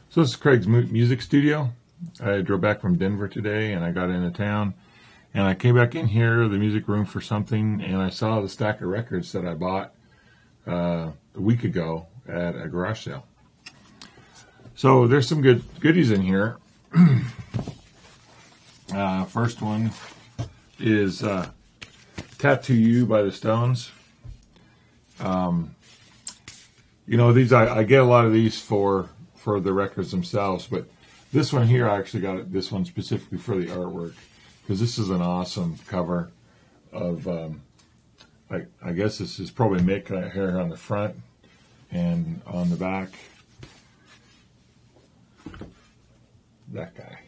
So this is Craig's music studio. I drove back from Denver today and I got into town and I came back in here, the music room, for something, and I saw the stack of records that I bought a week ago at a garage sale. So there's some good goodies in here. First one is Tattoo You by the Stones. These I get a lot of these for the records themselves, but this one here, I actually got this one specifically for the artwork because this is an awesome cover of, I guess this is probably Mick here on the front and on the back, that guy.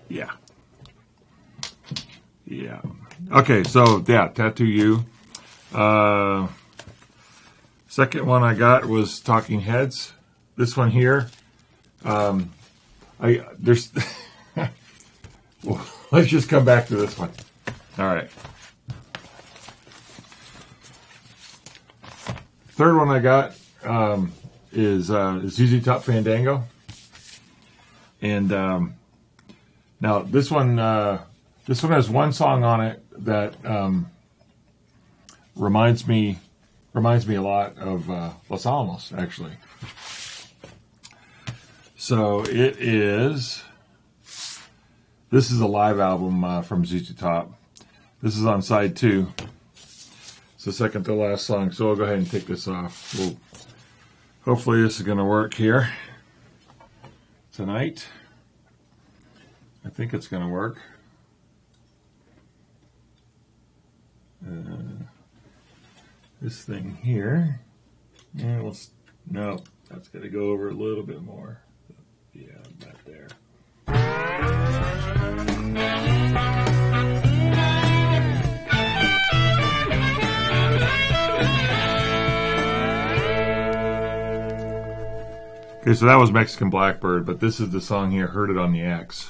Yeah. Okay, so yeah, Tattoo You. Second one I got was Talking Heads. This one here, there's. Well, let's just come back to this one. All right. Third one I got is ZZ Top Fandango, and now this one has one song on it that reminds me a lot of Los Alamos, actually. So this is a live album from ZZ Top. This is on side 2. It's the second to last song, so I'll go ahead and take this off. Hopefully this is going to work here tonight. I think it's going to work. This thing here, no, that's got to go over a little bit more. Yeah, back there. Okay, so that was Mexican Blackbird, but this is the song here, Heard It on the X.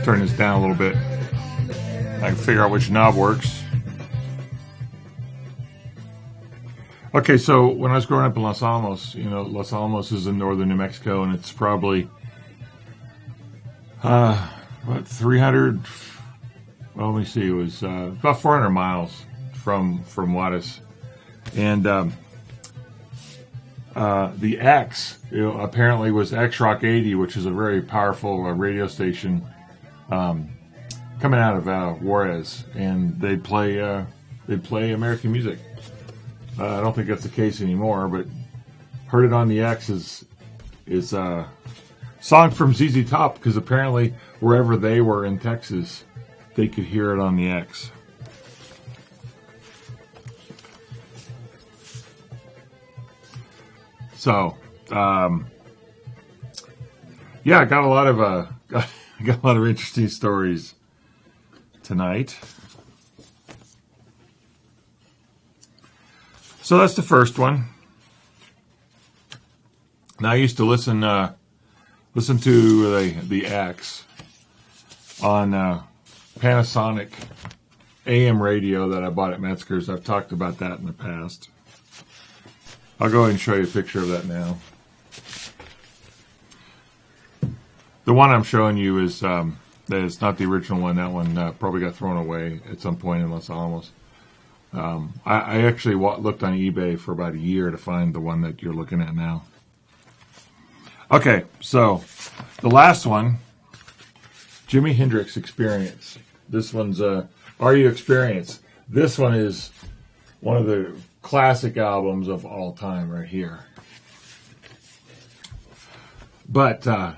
Turn this down a little bit. I can figure out which knob works. Okay, so when I was growing up in Los Alamos, Los Alamos is in northern New Mexico, and it's probably 300. Well, let me see. It was about 400 miles from Juarez, and the X, apparently was X Rock 80, which is a very powerful radio station. Coming out of Juarez, and they play American music. I don't think that's the case anymore, but Heard It on the X is a song from ZZ Top, because apparently wherever they were in Texas, they could hear it on the X. So, I got a lot of interesting stories tonight. So that's the first one. Now I used to listen to the X on Panasonic AM radio that I bought at Metzger's. I've talked about that in the past. I'll go ahead and show you a picture of that now. The one I'm showing you is it's not the original one. That one probably got thrown away at some point in Los Alamos. I actually looked on eBay for about a year to find the one that you're looking at now. Okay, so the last one, Jimi Hendrix Experience. This one's Are You Experience? This one is one of the classic albums of all time right here. But I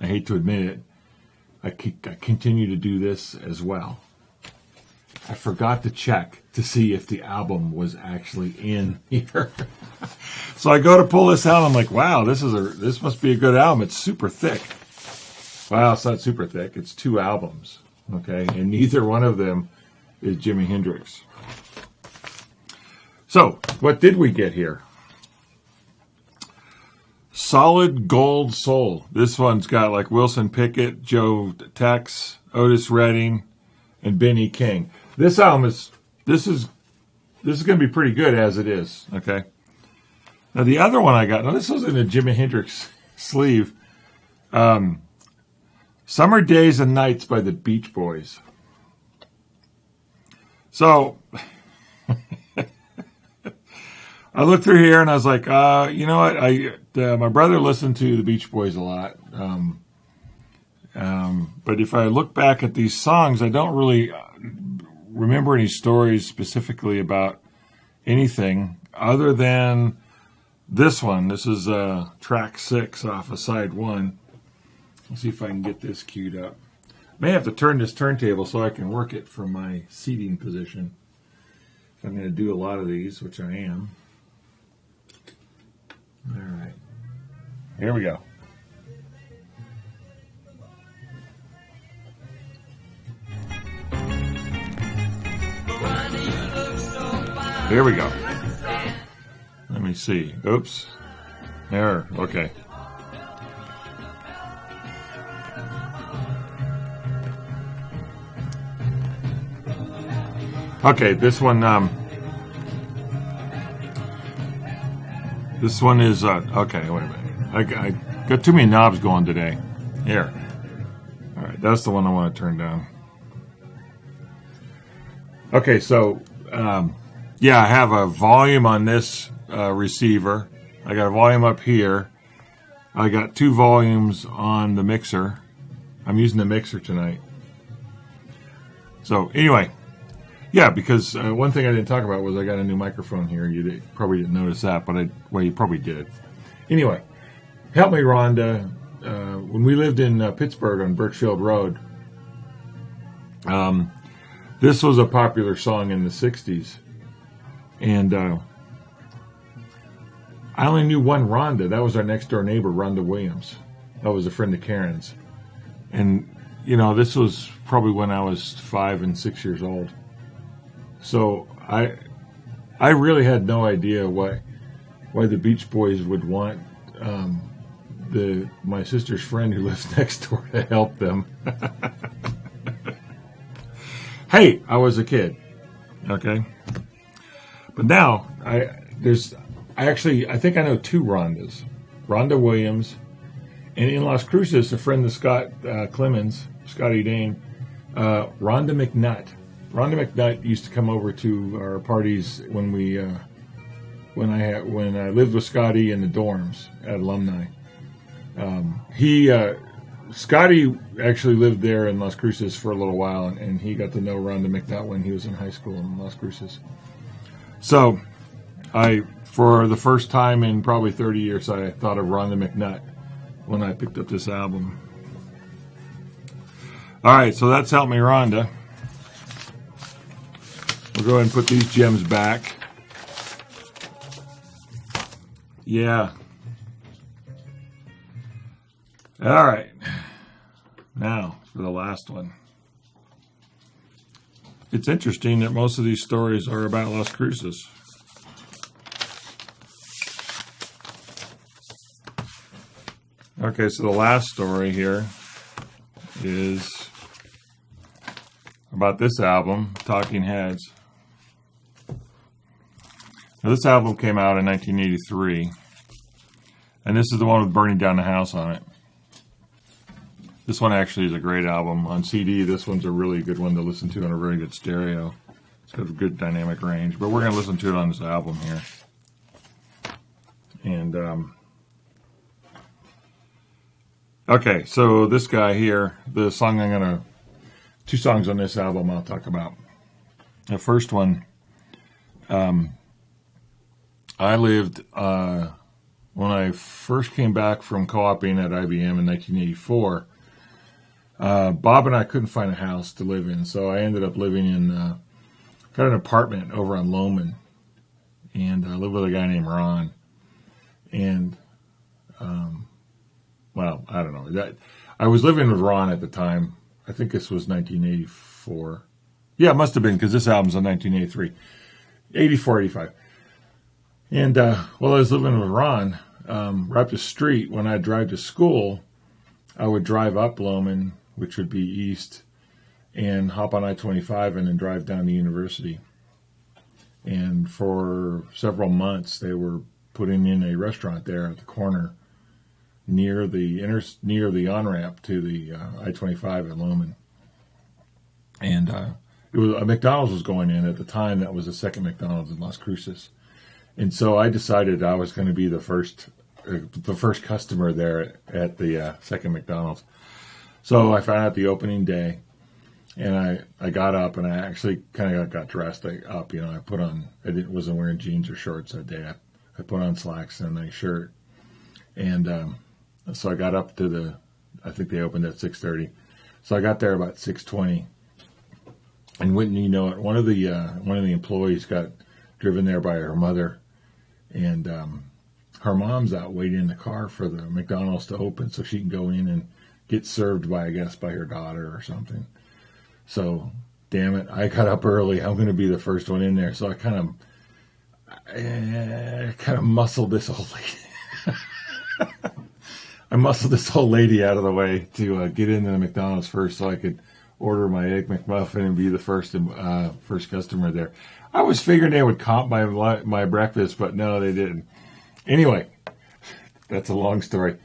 hate to admit it, I continue to do this as well. I forgot to check to see if the album was actually in here. So I go to pull this out. I'm like, wow, this must be a good album. It's super thick. Wow, it's not super thick. It's 2 albums. Okay, and neither one of them is Jimi Hendrix. So, what did we get here? Solid Gold Soul. This one's got like Wilson Pickett, Joe Tex, Otis Redding, and Benny King. This album is going to be pretty good as it is. Okay. Now the other one I got. Now this was in a Jimi Hendrix sleeve. Summer Days and Nights by the Beach Boys. So I looked through here and I was like, you know what? My brother listened to the Beach Boys a lot. But if I look back at these songs, I don't really remember any stories specifically about anything other than this one. This is track 6 off of side 1. Let's see if I can get this queued up. May have to turn this turntable so I can work it from my seating position. If I'm going to do a lot of these, which I am. All right. Here we go. Here we go. Let me see. Oops. There. Okay. Okay, this one is okay, wait a minute. I got too many knobs going today. Here. All right, that's the one I want to turn down. Okay, so yeah, I have a volume on this receiver. I got a volume up here. I got 2 volumes on the mixer. I'm using the mixer tonight. So anyway, yeah, because one thing I didn't talk about was I got a new microphone here. You probably didn't notice that, but you probably did. Anyway, help me, Rhonda. When we lived in Pittsburgh on Birchfield Road, this was a popular song in the 60s. And I only knew one Rhonda. That was our next door neighbor, Rhonda Williams. That was a friend of Karen's. And, you know, this was probably when I was 5 and 6 years old. So I really had no idea why the Beach Boys would want my sister's friend who lives next door to help them. Hey, I was a kid, okay. But now I think I know 2 Rhondas, Rhonda Williams, and in Las Cruces, a friend of Scott Clemens, Scotty Dane, Rhonda McNutt. Rhonda McNutt used to come over to our parties when I lived with Scotty in the dorms at Alumni. Scotty actually lived there in Las Cruces for a little while, and he got to know Rhonda McNutt when he was in high school in Las Cruces. So, for the first time in probably 30 years, I thought of Rhonda McNutt when I picked up this album. All right, so that's Help Me, Rhonda. We'll go ahead and put these gems back. Yeah. All right. Now, for the last one. It's interesting that most of these stories are about Las Cruces. Okay, so the last story here is about this album, Talking Heads. Now, this album came out in 1983, and this is the one with Burning Down the House on it. This one actually is a great album. On CD, this one's a really good one to listen to on a very good stereo. It's got a good dynamic range, but we're going to listen to it on this album here. And, okay, so this guy here, the song 2 songs on this album I'll talk about. The first one, I lived, when I first came back from co-oping at IBM in 1984, Bob and I couldn't find a house to live in, so I ended up living in got an apartment over on Loman, and I live with a guy named Ron. And, well, I don't know. I was living with Ron at the time. I think this was 1984. Yeah, it must have been, because this album's in 1983. 84, 85. And while I was living with Ron, right up the street, when I'd drive to school, I would drive up Loman, which would be east, and hop on I-25 and then drive down to university. And for several months, they were putting in a restaurant there at the corner near the on-ramp to the I-25 at Loman. And it was a McDonald's was going in at the time. That was the second McDonald's in Las Cruces. And so I decided I was going to be the first customer there at the second McDonald's. So I found out the opening day, and I got up, and I actually kind of got dressed up. You know, wasn't wearing jeans or shorts that day. I put on slacks and a nice shirt. And so I got up to I think they opened at 6:30. So I got there about 6:20. And wouldn't you know it, one of the employees got driven there by her mother, and her mom's out waiting in the car for the McDonald's to open so she can go in and get served by her daughter or something. So, damn it, I got up early. I'm going to be the first one in there. So I kind of muscled this old lady. I muscled this old lady out of the way to get into the McDonald's first so I could order my Egg McMuffin and be the first customer there. I was figuring they would comp my breakfast, but no, they didn't. Anyway, that's a long story.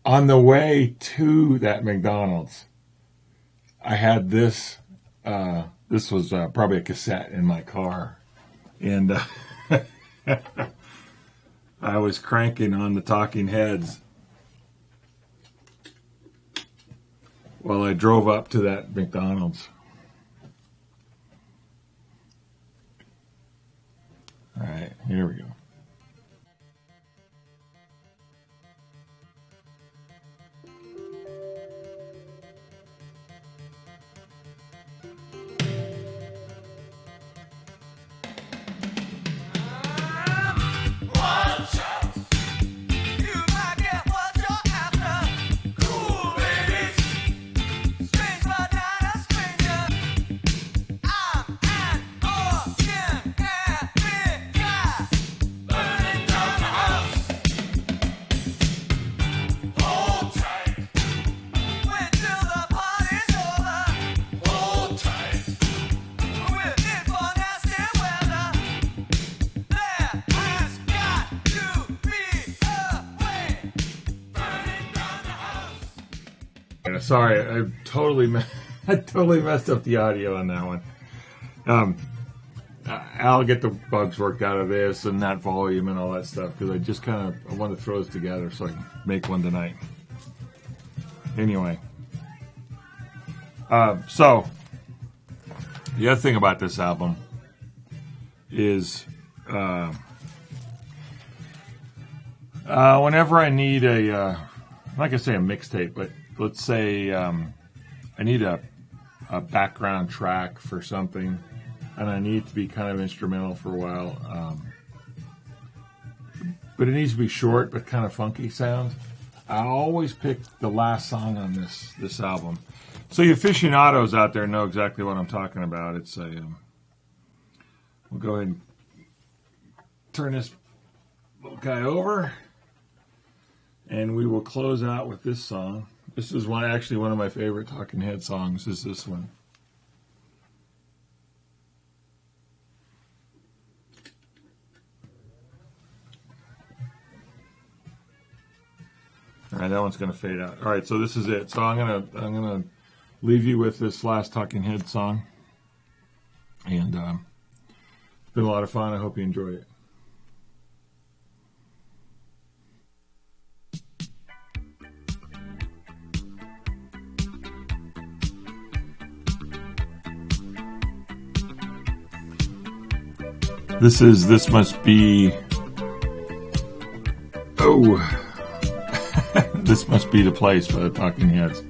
On the way to that McDonald's, I had this. This was probably a cassette in my car, and I was cranking on the Talking Heads while I drove up to that McDonald's. All right, here we go. Sorry, I totally messed up the audio on that one. I'll get the bugs worked out of this and that volume and all that stuff, because I want to throw this together so I can make one tonight. Anyway, so the other thing about this album is whenever I need I'm not gonna say a mixtape, but let's say I need a background track for something, and I need to be kind of instrumental for a while, but it needs to be short but kind of funky sound. I always pick the last song on this album. So you aficionados out there know exactly what I'm talking about. It's we'll go ahead and turn this little guy over, and we will close out with this song. This is one of my favorite Talking Head songs, is this one. All right, that one's going to fade out. All right, so this is it. So I'm gonna leave you with this last Talking Head song, and it's been a lot of fun. I hope you enjoy it. This must be. Oh, this must be the place by the Talking Heads.